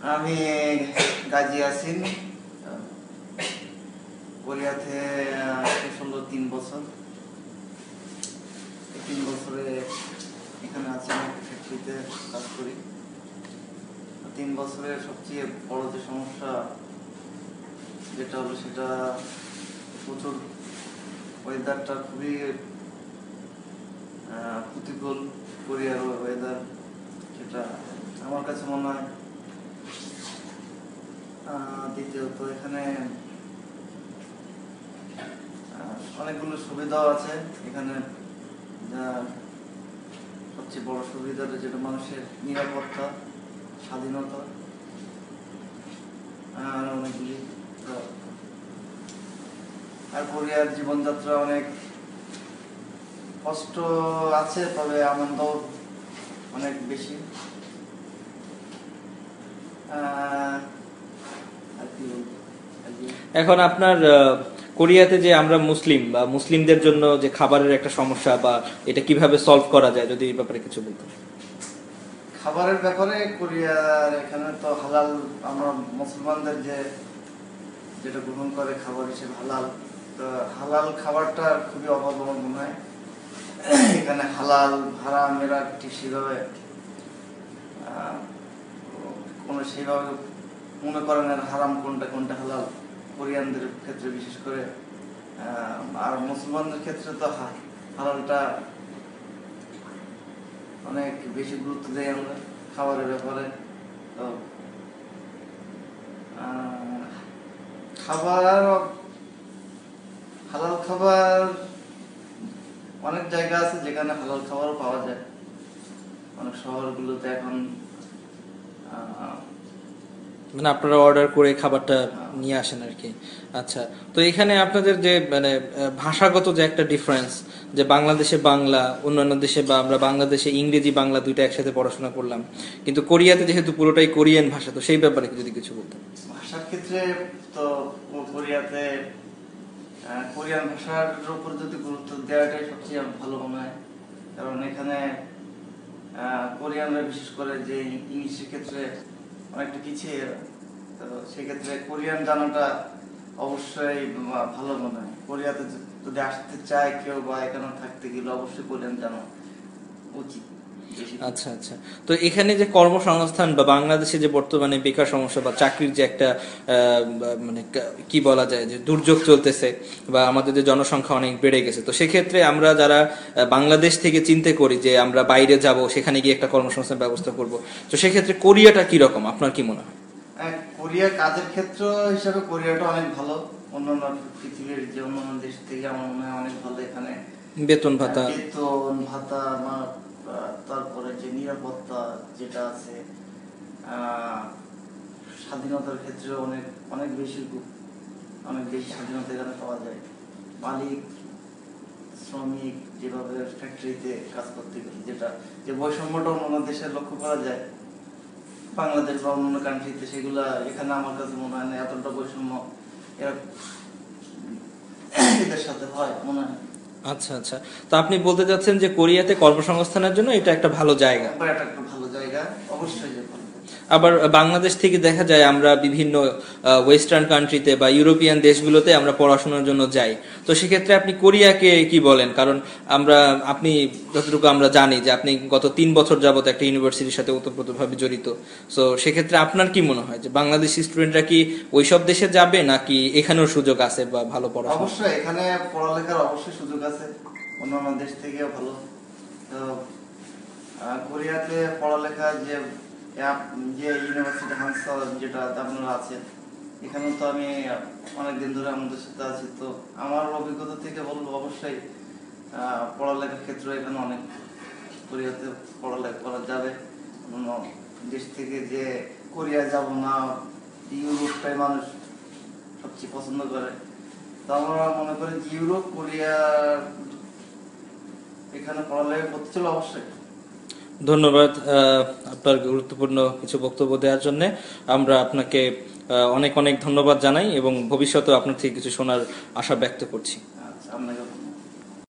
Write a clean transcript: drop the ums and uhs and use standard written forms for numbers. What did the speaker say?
আমি গাজী আছেন কোরিয়াতে শেষ হলো 3 বছর। 3 বছরে এখানে আছি, আমি ফ্যাক্টরিতে কাজ করি। 3 বছরের সবচেয়ে বড় যে সমস্যা যেটা হলো সেটা প্রচুর ওয়েদারটা খুবই প্রতিকূল। কোরিয়ার ওয়েদার সেটা আমার কাছে মনে হয়। দ্বিতীয়ত এখানে অনেকগুলো সুবিধাও আছে। এখানে সবচেয়ে বড় সুবিধাটা যেটা মানুষের নিরাপত্তা, স্বাধীনতা, আর অনেকগুলি। আর কোরিয়ার জীবনযাত্রা অনেক কষ্ট আছে, তবে আনন্দ অনেক বেশি। এখন আপনার কোরিয়াতে যে আমরা মুসলিম বা মুসলিমদের জন্য যে খাবারের একটা সমস্যা বা এটা কিভাবে সলভ করা যায়, যদি এই ব্যাপারে কিছু বলতেন। খাবারের ব্যাপারে কোরিয়ার এখানে তো হালাল, আমরা মুসলমানদের যেটা গ্রহণ করে খাবার হিসেবে হালাল, তো হালাল খাবারটা খুবই অভাব আমার মনে হয়। এখানে হালাল হারাম এরা ঠিক সেভাবে কোনো সেইভাবে মনে করেন আর হারাম কোনটা কোনটা হালাল, কোরিয়ানদের ক্ষেত্রে বিশেষ করে। আর মুসলমানদের ক্ষেত্রে তো হালালটা অনেক বেশি গুরুত্ব দেই আমরা খাবারের ব্যাপারে। তো খাবার, হালাল খাবার অনেক জায়গা আছে যেখানে হালাল খাবারও পাওয়া যায়। অনেক শহরগুলোতে এখন মানে আপনারা অর্ডার করে খাবারটা নিয়ে আসেন আর কি। আচ্ছা, তো এখানে আপনাদের যে মানে ভাষাগত যে একটা ডিফারেন্স, যে বাংলাদেশে বাংলা, অন্যান্য দেশে বা আমরা বাংলাদেশে ইংরেজি বাংলা দুইটা একসাথে পড়াশোনা করলাম, কিন্তু কোরিয়াতে যেহেতু পুরোটাই কোরিয়ান ভাষা, তো সেই ব্যাপারে যদি কিছু বলতেন। ভাষার ক্ষেত্রে তো কোরিয়াতে কোরিয়ান ভাষার উপর যদি গুরুত্ব দেওয়াটাই সবচেয়ে ভালো মনে হয়। কারণ এখানে কোরিয়ানরা বিশেষ করে যে ইংলিশের ক্ষেত্রে অনেকটা পিছিয়ে, তো সেক্ষেত্রে কোরিয়ান জানাটা অবশ্যই ভালো মনে হয়। কোরিয়াতে যদি আসতে চায় কেউ বা এখানে থাকতে গেলে অবশ্যই কোরিয়ান জানা উচিত। আচ্ছা আচ্ছা, তো এখানে যে কর্মসংস্থান বা বাংলাদেশে যে বর্তমানে বেকার সমস্যা বা চাকরির যে একটা মানে কি বলা যায় যে দুর্যোগ চলতেছে, বা আমাদের যে জনসংখ্যা অনেক বেড়ে গেছে, তো সেক্ষেত্রে আমরা যারা বাংলাদেশ থেকে চিন্তা করি যে আমরা বাইরে যাব, সেখানে গিয়ে একটা কর্মসংস্থান ব্যবস্থা করব, তো সেক্ষেত্রে কোরিয়াটা কি রকম, আপনার কি মনে হয়? কোরিয়া কাজের ক্ষেত্র হিসাবে কোরিয়াটা অনেক ভালো। অন্যান্য পৃথিবীর যে অন্যান্য দেশ থেকে আমার মনে হয় অনেক ভালো। এখানে বেতন ভাতা, তারপরে যে নিরাপত্তা যেটা আছে, স্বাধীনতার ক্ষেত্রে অনেক অনেক বেশি স্বাধীনতা এখানে পাওয়া যায়। মালিক শ্রমিক যেভাবে ফ্যাক্টরিতে কাজ করতে গেলে যে বৈষম্যটা অন্যান্য দেশে লক্ষ্য করা যায়, বাংলাদেশ বা অন্যান্য কান্ট্রিতে, সেগুলা এখানে আমার কাছে মনে হয় না এতটা বৈষম্য এদের সাথে হয় মনে হয়। আচ্ছা আচ্ছা, তো আপনি বলতে চাচ্ছেন যে কোরিয়াতে কর্মসংস্থানের জন্য এটা একটা ভালো জায়গা। এটা একটা ভালো জায়গা, অবশ্যই। আবার বাংলাদেশ থেকে দেখা যায় আমরা বিভিন্ন ওয়েস্টার্ন কান্ট্রিতে বা ইউরোপিয়ান দেশগুলোতে আমরা পড়াশোনার জন্য যাই, তো সেক্ষেত্রে আপনি কোরিয়াকে কি বলেন? কারণ আপনি যতটুকু আমরা জানি যে আপনি গত 3 বছর যাবত একটা ইউনিভার্সিটির সাথে ওতপ্রোতভাবে জড়িত, তো সেক্ষেত্রে আপনার কি মনে হয় যে বাংলাদেশি স্টুডেন্টরা কি ওইসব দেশে যাবে, নাকি এখানেও সুযোগ আছে বা ভালো পড়াশোনা? অবশ্যই এখানে পড়ালেখার অবশ্যই সুযোগ আছে, অন্যান্য দেশ থেকেও ভালো। তো কোরিয়াতে পড়ালেখা যে ইউনিভার্সিটি হানসা যেটা আপনারা আছে, এখানে তো আমি অনেকদিন ধরে আমাদের সাথে আছি, তো আমার অভিজ্ঞতা থেকে বলবো অবশ্যই পড়ালেখার ক্ষেত্রে এখানে অনেক কোরিয়াতে পড়ালেখা করা যাবে। অন্য দেশ থেকে যে কোরিয়া যাব না, ইউরোপটাই মানুষ সবচেয়ে পছন্দ করে। তো আমরা মনে করি যে ইউরোপ, কোরিয়া এখানে পড়ালেখা করতে চলে অবশ্যই। ধন্যবাদ আপনার গুরুত্বপূর্ণ কিছু বক্তব্য দেওয়ার জন্য। আমরা আপনাকে অনেক অনেক ধন্যবাদ জানাই এবং ভবিষ্যতে আপনার থেকে কিছু শোনার আশা ব্যক্ত করছি। আচ্ছা, আপনাকে